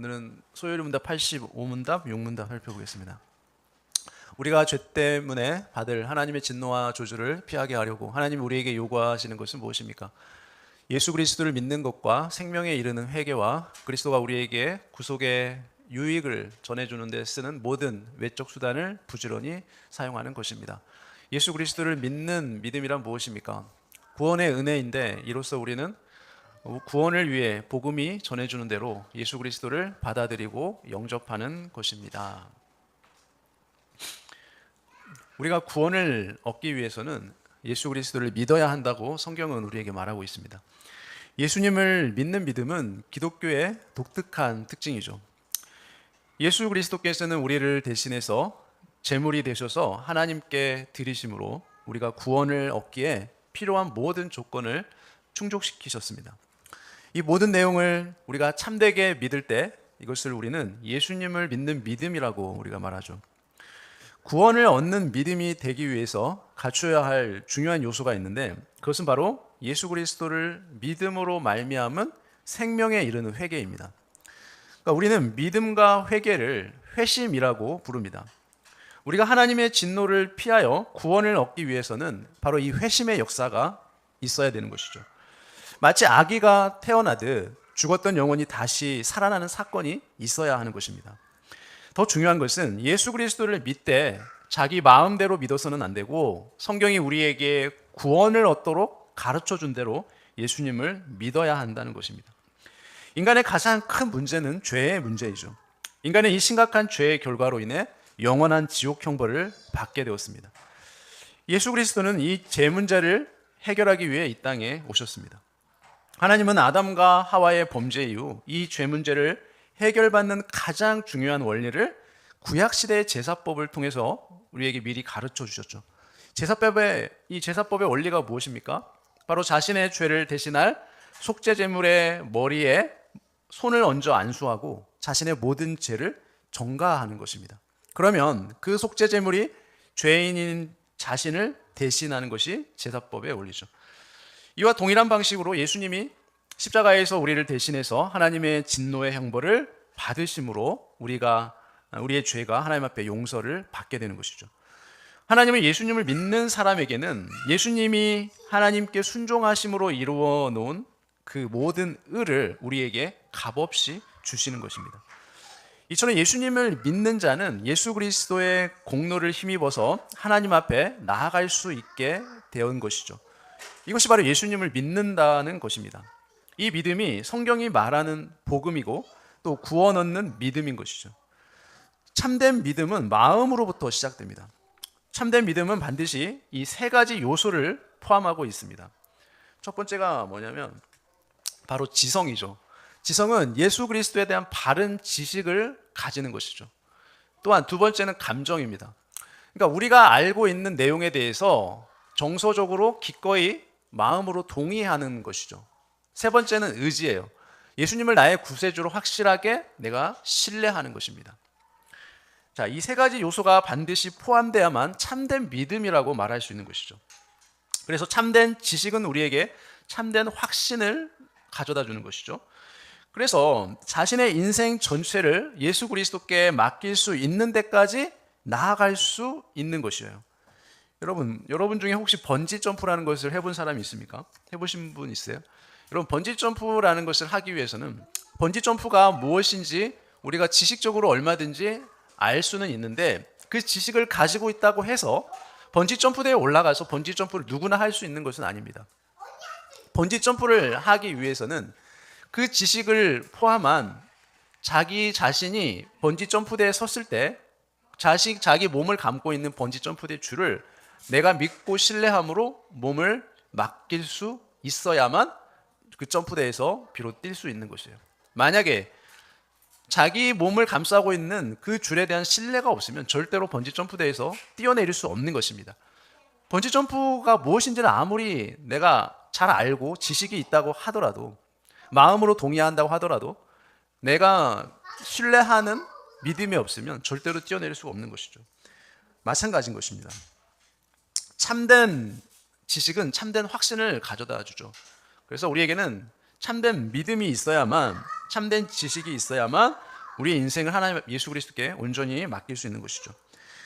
오늘은 소요리 문답 85문답 6문답 살펴보겠습니다. 우리가 죄 때문에 받을 하나님의 진노와 저주를 피하게 하려고 하나님이 우리에게 요구하시는 것은 무엇입니까? 예수 그리스도를 믿는 것과 생명에 이르는 회개와 그리스도가 우리에게 구속의 유익을 전해주는 데 쓰는 모든 외적 수단을 부지런히 사용하는 것입니다. 예수 그리스도를 믿는 믿음이란 무엇입니까? 구원의 은혜인데 이로써 우리는 구원을 위해 복음이 전해주는 대로 예수 그리스도를 받아들이고 영접하는 것입니다. 우리가 구원을 얻기 위해서는 예수 그리스도를 믿어야 한다고 성경은 우리에게 말하고 있습니다. 예수님을 믿는 믿음은 기독교의 독특한 특징이죠. 예수 그리스도께서는 우리를 대신해서 제물이 되셔서 하나님께 드리심으로 우리가 구원을 얻기에 필요한 모든 조건을 충족시키셨습니다. 이 모든 내용을 우리가 참되게 믿을 때 이것을 우리는 예수님을 믿는 믿음이라고 우리가 말하죠. 구원을 얻는 믿음이 되기 위해서 갖춰야 할 중요한 요소가 있는데 그것은 바로 예수 그리스도를 믿음으로 말미암은 생명에 이르는 회개입니다. 그러니까 우리는 믿음과 회개를 회심이라고 부릅니다. 우리가 하나님의 진노를 피하여 구원을 얻기 위해서는 바로 이 회심의 역사가 있어야 되는 것이죠. 마치 아기가 태어나듯 죽었던 영혼이 다시 살아나는 사건이 있어야 하는 것입니다. 더 중요한 것은 예수 그리스도를 믿되 자기 마음대로 믿어서는 안 되고 성경이 우리에게 구원을 얻도록 가르쳐 준 대로 예수님을 믿어야 한다는 것입니다. 인간의 가장 큰 문제는 죄의 문제이죠. 인간은 이 심각한 죄의 결과로 인해 영원한 지옥 형벌을 받게 되었습니다. 예수 그리스도는 이 죄 문제를 해결하기 위해 이 땅에 오셨습니다. 하나님은 아담과 하와의 범죄 이후 이 죄 문제를 해결받는 가장 중요한 원리를 구약시대의 제사법을 통해서 우리에게 미리 가르쳐 주셨죠. 이 제사법의 원리가 무엇입니까? 바로 자신의 죄를 대신할 속죄제물의 머리에 손을 얹어 안수하고 자신의 모든 죄를 전가하는 것입니다. 그러면 그 속죄제물이 죄인인 자신을 대신하는 것이 제사법의 원리죠. 이와 동일한 방식으로 예수님이 십자가에서 우리를 대신해서 하나님의 진노의 형벌을 받으심으로 우리의 죄가 하나님 앞에 용서를 받게 되는 것이죠. 하나님은 예수님을 믿는 사람에게는 예수님이 하나님께 순종하심으로 이루어 놓은 그 모든 의를 우리에게 값없이 주시는 것입니다. 이처럼 예수님을 믿는 자는 예수 그리스도의 공로를 힘입어서 하나님 앞에 나아갈 수 있게 되는 것이죠. 이것이 바로 예수님을 믿는다는 것입니다. 이 믿음이 성경이 말하는 복음이고 또 구원 얻는 믿음인 것이죠. 참된 믿음은 마음으로부터 시작됩니다. 참된 믿음은 반드시 이 세 가지 요소를 포함하고 있습니다. 첫 번째가 뭐냐면 바로 지성이죠. 지성은 예수 그리스도에 대한 바른 지식을 가지는 것이죠. 또한 두 번째는 감정입니다. 그러니까 우리가 알고 있는 내용에 대해서 정서적으로 기꺼이 마음으로 동의하는 것이죠. 세 번째는 의지예요. 예수님을 나의 구세주로 확실하게 내가 신뢰하는 것입니다. 자, 이 세 가지 요소가 반드시 포함되어야만 참된 믿음이라고 말할 수 있는 것이죠. 그래서 참된 지식은 우리에게 참된 확신을 가져다 주는 것이죠. 그래서 자신의 인생 전체를 예수 그리스도께 맡길 수 있는 데까지 나아갈 수 있는 것이에요. 여러분 중에 혹시 번지 점프라는 것을 해본 사람이 있습니까? 해보신 분 있어요? 여러분, 번지 점프라는 것을 하기 위해서는 번지 점프가 무엇인지 우리가 지식적으로 얼마든지 알 수는 있는데 그 지식을 가지고 있다고 해서 번지 점프대에 올라가서 번지 점프를 누구나 할 수 있는 것은 아닙니다. 번지 점프를 하기 위해서는 그 지식을 포함한 자기 자신이 번지 점프대에 섰을 때 자기 몸을 감고 있는 번지 점프대 줄을 내가 믿고 신뢰함으로 몸을 맡길 수 있어야만 그 점프대에서 비로소 뛸 수 있는 것이에요. 만약에 자기 몸을 감싸고 있는 그 줄에 대한 신뢰가 없으면 절대로 번지 점프대에서 뛰어내릴 수 없는 것입니다. 번지 점프가 무엇인지는 아무리 내가 잘 알고 지식이 있다고 하더라도 마음으로 동의한다고 하더라도 내가 신뢰하는 믿음이 없으면 절대로 뛰어내릴 수가 없는 것이죠. 마찬가지인 것입니다. 참된 지식은 참된 확신을 가져다 주죠. 그래서 우리에게는 참된 믿음이 있어야만, 참된 지식이 있어야만 우리의 인생을 하나님 예수 그리스도께 온전히 맡길 수 있는 것이죠.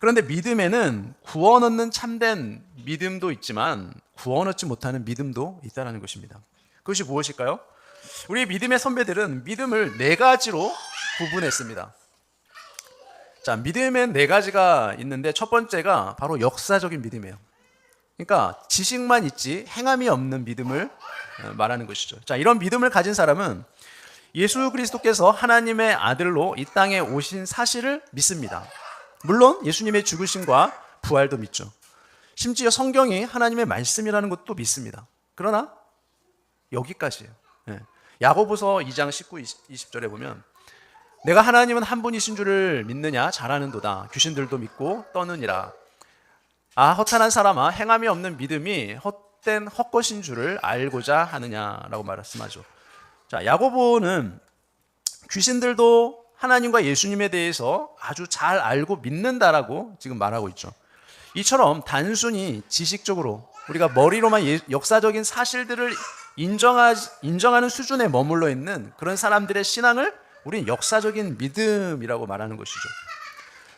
그런데 믿음에는 구원 얻는 참된 믿음도 있지만 구원 얻지 못하는 믿음도 있다는 것입니다. 그것이 무엇일까요? 우리 믿음의 선배들은 믿음을 네 가지로 구분했습니다. 자, 믿음엔 네 가지가 있는데 첫 번째가 바로 역사적인 믿음이에요. 그러니까 지식만 있지 행함이 없는 믿음을 말하는 것이죠. 자, 이런 믿음을 가진 사람은 예수 그리스도께서 하나님의 아들로 이 땅에 오신 사실을 믿습니다. 물론 예수님의 죽으심과 부활도 믿죠. 심지어 성경이 하나님의 말씀이라는 것도 믿습니다. 그러나 여기까지예요. 야고보서 2장 19, 20절에 보면 내가 하나님은 한 분이신 줄을 믿느냐 잘하는도다. 귀신들도 믿고 떠느니라. 아, 허탄한 사람아, 행함이 없는 믿음이 헛된 헛것인 줄을 알고자 하느냐라고 말씀하죠. 자, 야고보는 귀신들도 하나님과 예수님에 대해서 아주 잘 알고 믿는다라고 지금 말하고 있죠. 이처럼 단순히 지식적으로 우리가 머리로만 역사적인 사실들을 인정하는 수준에 머물러 있는 그런 사람들의 신앙을 우리는 역사적인 믿음이라고 말하는 것이죠.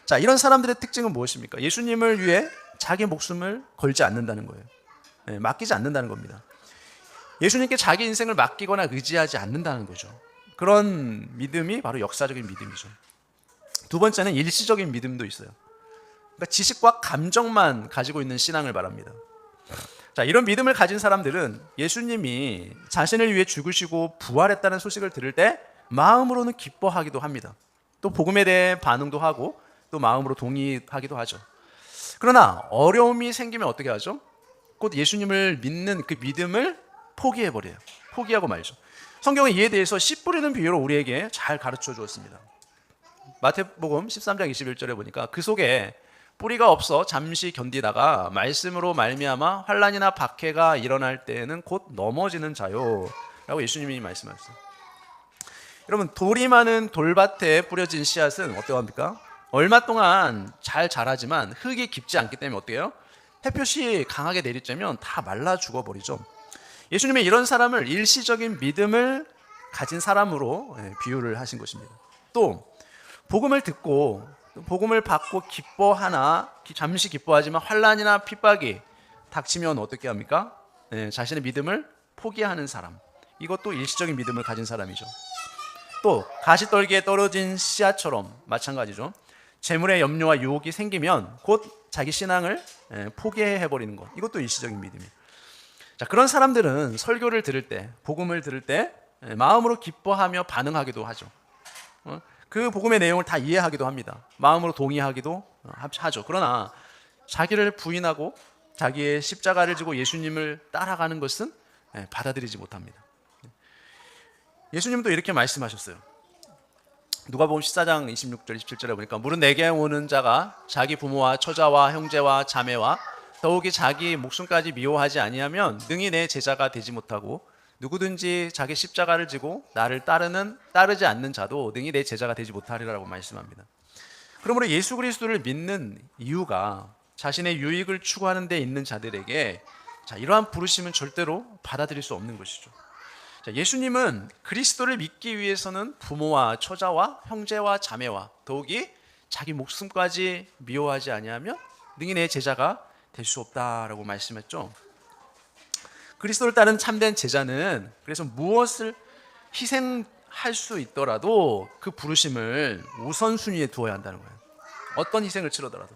자, 이런 사람들의 특징은 무엇입니까? 예수님을 위해 자기 목숨을 걸지 않는다는 거예요. 맡기지 않는다는 겁니다. 예수님께 자기 인생을 맡기거나 의지하지 않는다는 거죠. 그런 믿음이 바로 역사적인 믿음이죠. 두 번째는 일시적인 믿음도 있어요. 그러니까 지식과 감정만 가지고 있는 신앙을 말합니다. 자, 이런 믿음을 가진 사람들은 예수님이 자신을 위해 죽으시고 부활했다는 소식을 들을 때 마음으로는 기뻐하기도 합니다. 또 복음에 대해 반응도 하고 또 마음으로 동의하기도 하죠. 그러나 어려움이 생기면 어떻게 하죠? 곧 예수님을 믿는 그 믿음을 포기해버려요. 포기하고 말죠. 성경은 이에 대해서 씨 뿌리는 비유로 우리에게 잘 가르쳐 주었습니다. 마태복음 13장 21절에 보니까 그 속에 뿌리가 없어 잠시 견디다가 말씀으로 말미암아 환난이나 박해가 일어날 때에는 곧 넘어지는 자요 라고 예수님이 말씀하셨어요. 여러분, 돌이 많은 돌밭에 뿌려진 씨앗은 어떠합니까? 얼마 동안 잘 자라지만 흙이 깊지 않기 때문에 어떻게 해요? 햇볕이 강하게 내리쬐면 다 말라 죽어버리죠. 예수님은 이런 사람을 일시적인 믿음을 가진 사람으로 비유를 하신 것입니다. 또 복음을 듣고 복음을 받고 기뻐하나 잠시 기뻐하지만 환난이나 핍박이 닥치면 어떻게 합니까? 자신의 믿음을 포기하는 사람, 이것도 일시적인 믿음을 가진 사람이죠. 또 가시떨기에 떨어진 씨앗처럼 마찬가지죠. 재물의 염려와 유혹이 생기면 곧 자기 신앙을 포기해버리는 것, 이것도 일시적인 믿음이에요. 자, 그런 사람들은 설교를 들을 때, 복음을 들을 때 마음으로 기뻐하며 반응하기도 하죠. 그 복음의 내용을 다 이해하기도 합니다. 마음으로 동의하기도 하죠. 그러나 자기를 부인하고 자기의 십자가를 지고 예수님을 따라가는 것은 받아들이지 못합니다. 예수님도 이렇게 말씀하셨어요. 누가복음 14장 26절 27절에 보니까 무릇 내게 오는 자가 자기 부모와 처자와 형제와 자매와 더욱이 자기 목숨까지 미워하지 아니하면 능히 내 제자가 되지 못하고 누구든지 자기 십자가를 지고 나를 따르지 않는 자도 능히 내 제자가 되지 못하리라고 말씀합니다. 그러므로 예수 그리스도를 믿는 이유가 자신의 유익을 추구하는 데 있는 자들에게 이러한 부르심은 절대로 받아들일 수 없는 것이죠. 예수님은 그리스도를 믿기 위해서는 부모와 처자와 형제와 자매와 더욱이 자기 목숨까지 미워하지 아니하면 능히 내 제자가 될 수 없다라고 말씀했죠. 그리스도를 따르는 참된 제자는 그래서 무엇을 희생할 수 있더라도 그 부르심을 우선순위에 두어야 한다는 거예요. 어떤 희생을 치르더라도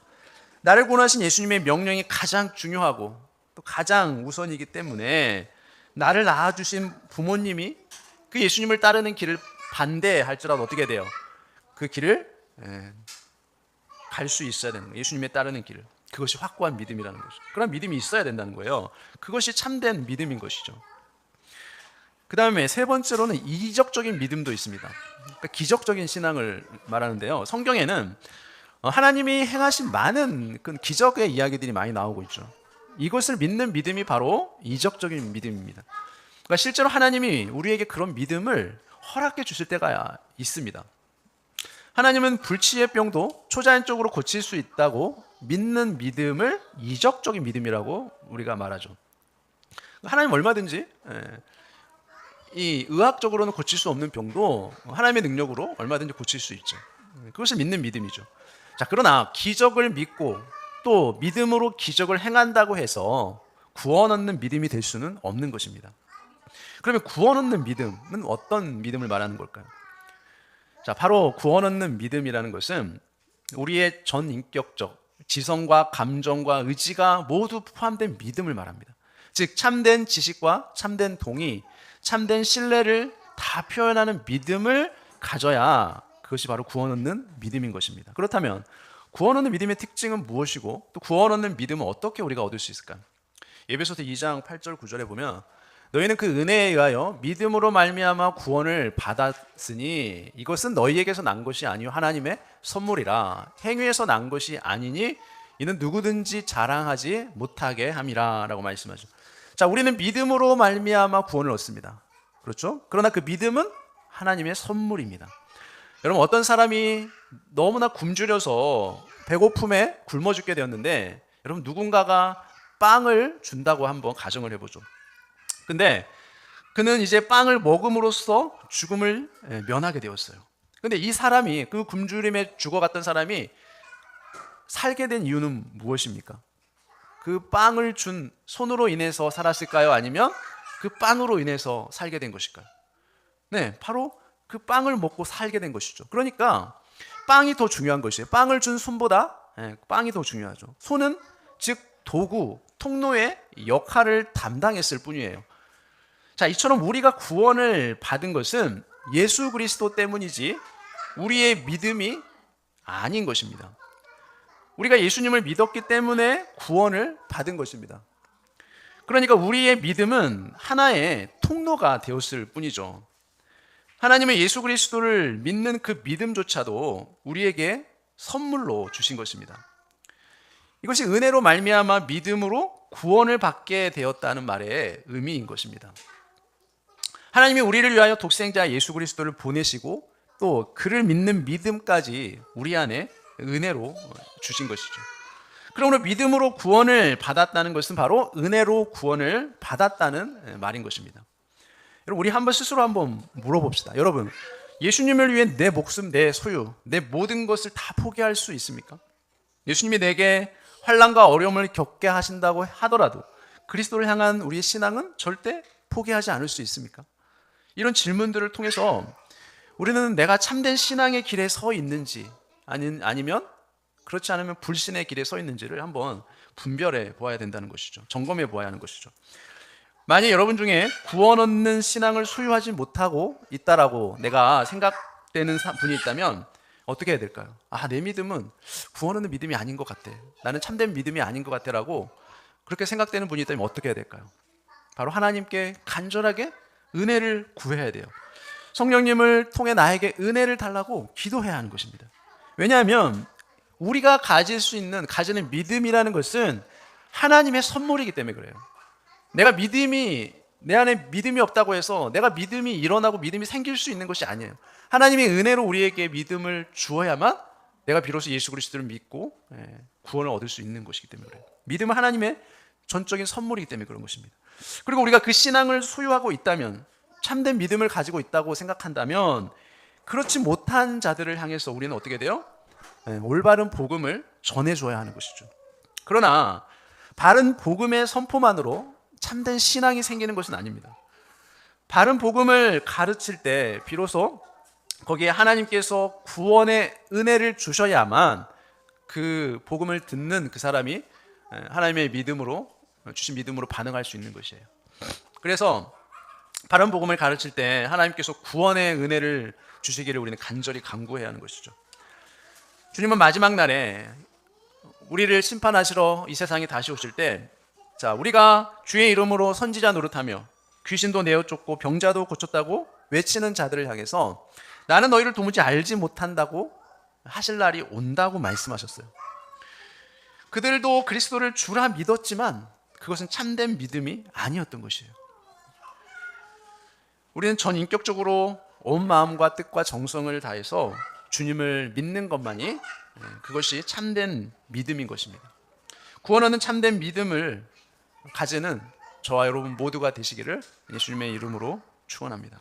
나를 구원하신 예수님의 명령이 가장 중요하고 또 가장 우선이기 때문에 나를 낳아주신 부모님이 그 예수님을 따르는 길을 반대할지라도 어떻게 돼요? 그 길을 갈 수 있어야 되는 거예요. 예수님의 따르는 길을. 그것이 확고한 믿음이라는 거죠. 그런 믿음이 있어야 된다는 거예요. 그것이 참된 믿음인 것이죠. 그 다음에 세 번째로는 이적적인 믿음도 있습니다. 그러니까 기적적인 신앙을 말하는데요. 성경에는 하나님이 행하신 많은 그 기적의 이야기들이 많이 나오고 있죠. 이것을 믿는 믿음이 바로 이적적인 믿음입니다. 그러니까 실제로 하나님이 우리에게 그런 믿음을 허락해 주실 때가 있습니다. 하나님은 불치의 병도 초자연적으로 고칠 수 있다고 믿는 믿음을 이적적인 믿음이라고 우리가 말하죠. 하나님 얼마든지 이 의학적으로는 고칠 수 없는 병도 하나님의 능력으로 얼마든지 고칠 수 있죠. 그것을 믿는 믿음이죠. 자, 그러나 기적을 믿고 또 믿음으로 기적을 행한다고 해서 구원 얻는 믿음이 될 수는 없는 것입니다. 그러면 구원 얻는 믿음은 어떤 믿음을 말하는 걸까요? 자, 바로 구원 얻는 믿음이라는 것은 우리의 전 인격적 지성과 감정과 의지가 모두 포함된 믿음을 말합니다. 즉 참된 지식과 참된 동의, 참된 신뢰를 다 표현하는 믿음을 가져야 그것이 바로 구원 얻는 믿음인 것입니다. 그렇다면 구원 얻는 믿음의 특징은 무엇이고 또 구원 얻는 믿음은 어떻게 우리가 얻을 수 있을까? 에베소서 2장 8절 9절에 보면 너희는 그 은혜에 의하여 믿음으로 말미암아 구원을 받았으니 이것은 너희에게서 난 것이 아니요 하나님의 선물이라 행위에서 난 것이 아니니 이는 누구든지 자랑하지 못하게 함이라라고 말씀하죠. 자, 우리는 믿음으로 말미암아 구원을 얻습니다. 그렇죠? 그러나 그 믿음은 하나님의 선물입니다. 여러분, 어떤 사람이 너무나 굶주려서 배고픔에 굶어 죽게 되었는데 여러분, 누군가가 빵을 준다고 한번 가정을 해보죠. 근데 그는 이제 빵을 먹음으로써 죽음을 면하게 되었어요. 근데 이 사람이, 그 굶주림에 죽어갔던 사람이 살게 된 이유는 무엇입니까? 그 빵을 준 손으로 인해서 살았을까요? 아니면 그 빵으로 인해서 살게 된 것일까요? 네, 바로 그 빵을 먹고 살게 된 것이죠. 그러니까 빵이 더 중요한 것이에요. 빵을 준 손보다 빵이 더 중요하죠. 손은 즉 도구, 통로의 역할을 담당했을 뿐이에요. 자, 이처럼 우리가 구원을 받은 것은 예수 그리스도 때문이지 우리의 믿음이 아닌 것입니다. 우리가 예수님을 믿었기 때문에 구원을 받은 것입니다. 그러니까 우리의 믿음은 하나의 통로가 되었을 뿐이죠. 하나님의 예수 그리스도를 믿는 그 믿음조차도 우리에게 선물로 주신 것입니다. 이것이 은혜로 말미암아 믿음으로 구원을 받게 되었다는 말의 의미인 것입니다. 하나님이 우리를 위하여 독생자 예수 그리스도를 보내시고 또 그를 믿는 믿음까지 우리 안에 은혜로 주신 것이죠. 그러므로 믿음으로 구원을 받았다는 것은 바로 은혜로 구원을 받았다는 말인 것입니다. 여러분, 우리 한번 스스로 한번 물어봅시다. 여러분, 예수님을 위해 내 목숨, 내 소유, 내 모든 것을 다 포기할 수 있습니까? 예수님이 내게 환난과 어려움을 겪게 하신다고 하더라도 그리스도를 향한 우리의 신앙은 절대 포기하지 않을 수 있습니까? 이런 질문들을 통해서 우리는 내가 참된 신앙의 길에 서 있는지 아니면 그렇지 않으면 불신의 길에 서 있는지를 한번 분별해 보아야 된다는 것이죠. 점검해 보아야 하는 것이죠. 만약 여러분 중에 구원 얻는 신앙을 소유하지 못하고 있다라고 내가 생각되는 분이 있다면 어떻게 해야 될까요? 내 믿음은 구원 얻는 믿음이 아닌 것 같아. 나는 참된 믿음이 아닌 것 같아라고 그렇게 생각되는 분이 있다면 어떻게 해야 될까요? 바로 하나님께 간절하게 은혜를 구해야 돼요. 성령님을 통해 나에게 은혜를 달라고 기도해야 하는 것입니다. 왜냐하면 우리가 가지는 믿음이라는 것은 하나님의 선물이기 때문에 그래요. 내 안에 믿음이 없다고 해서 내가 믿음이 일어나고 믿음이 생길 수 있는 것이 아니에요. 하나님의 은혜로 우리에게 믿음을 주어야만 내가 비로소 예수 그리스도를 믿고 구원을 얻을 수 있는 것이기 때문에 그래요. 믿음은 하나님의 전적인 선물이기 때문에 그런 것입니다. 그리고 우리가 그 신앙을 소유하고 있다면, 참된 믿음을 가지고 있다고 생각한다면, 그렇지 못한 자들을 향해서 우리는 어떻게 돼요? 올바른 복음을 전해줘야 하는 것이죠. 그러나 바른 복음의 선포만으로 참된 신앙이 생기는 것은 아닙니다. 바른 복음을 가르칠 때 비로소 거기에 하나님께서 구원의 은혜를 주셔야만 그 복음을 듣는 그 사람이 하나님의 주신 믿음으로 반응할 수 있는 것이에요. 그래서 바른 복음을 가르칠 때 하나님께서 구원의 은혜를 주시기를 우리는 간절히 간구해야 하는 것이죠. 주님은 마지막 날에 우리를 심판하시러 이 세상에 다시 오실 때, 우리가 주의 이름으로 선지자 노릇하며 귀신도 내어 쫓고 병자도 고쳤다고 외치는 자들을 향해서 나는 너희를 도무지 알지 못한다고 하실 날이 온다고 말씀하셨어요. 그들도 그리스도를 주라 믿었지만 그것은 참된 믿음이 아니었던 것이에요. 우리는 전 인격적으로 온 마음과 뜻과 정성을 다해서 주님을 믿는 것만이 그것이 참된 믿음인 것입니다. 구원 얻는 참된 믿음을 가지는 저와 여러분 모두가 되시기를 예수님의 이름으로 축원합니다.